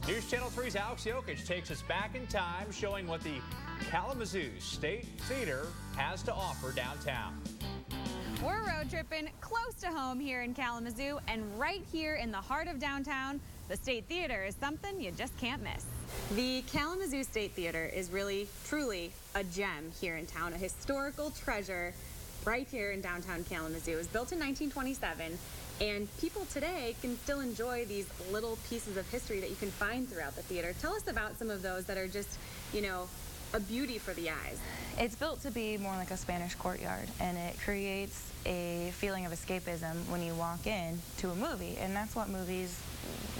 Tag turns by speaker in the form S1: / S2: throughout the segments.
S1: News Channel 3's Alex Jokic takes us back in time, showing what the Kalamazoo State Theater has to offer downtown.
S2: We're road tripping close to home here in Kalamazoo, and right here in the heart of downtown, the State Theater is something you just can't miss. The Kalamazoo State Theater is really, truly a gem here in town, a historical treasure right here in downtown Kalamazoo. It was built in 1927, and people today can still enjoy these little pieces of history that you can find throughout the theater. Tell us about some of those that are just, you know, a beauty for the eyes.
S3: It's built to be more like a Spanish courtyard, and it creates a feeling of escapism when you walk in to a movie, and that's what movies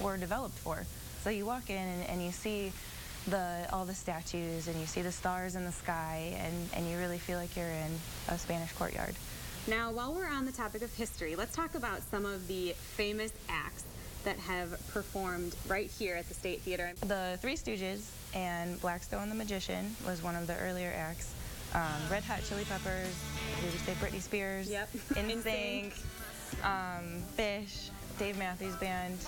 S3: were developed for. So you walk in and you see all the statues, and you see the stars in the sky, and you really feel like you're in a Spanish courtyard.
S2: Now, while we're on the topic of history, let's talk about some of the famous acts that have performed right here at the State Theater.
S3: The Three Stooges and Blackstone the Magician was one of the earlier acts. Red Hot Chili Peppers, did we say Britney Spears?
S2: Yep.
S3: NSYNC, Fish, Dave Matthews Band.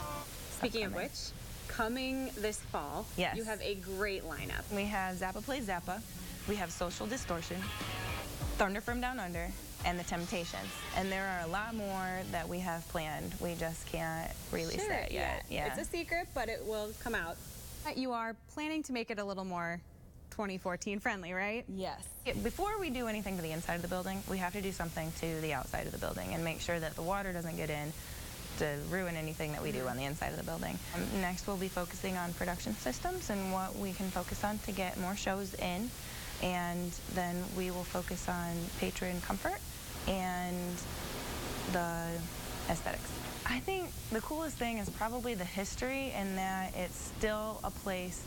S2: Speaking of which, coming this fall,
S3: yes,
S2: you have a great lineup.
S3: We have Zappa Plays Zappa, we have Social Distortion, Thunder from Down Under, and The Temptations. And there are a lot more that we have planned. We just can't release it yet.
S2: Yeah. It's a secret, but it will come out. You are planning to make it a little more 2014 friendly, right?
S3: Yes. Before we do anything to the inside of the building, we have to do something to the outside of the building and make sure that the water doesn't get in to ruin anything that we do on the inside of the building. Next, we'll be focusing on production systems and what we can focus on to get more shows in. And then we will focus on patron comfort and the aesthetics. I think the coolest thing is probably the history, and that it's still a place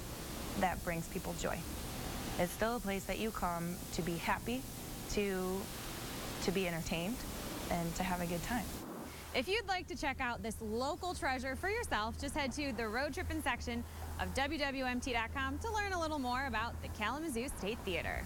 S3: that brings people joy. It's still a place that you come to be happy, to be entertained, and to have a good time.
S2: If you'd like to check out this local treasure for yourself, just head to the road tripping section of WWMT.com to learn a little more about the Kalamazoo State Theater.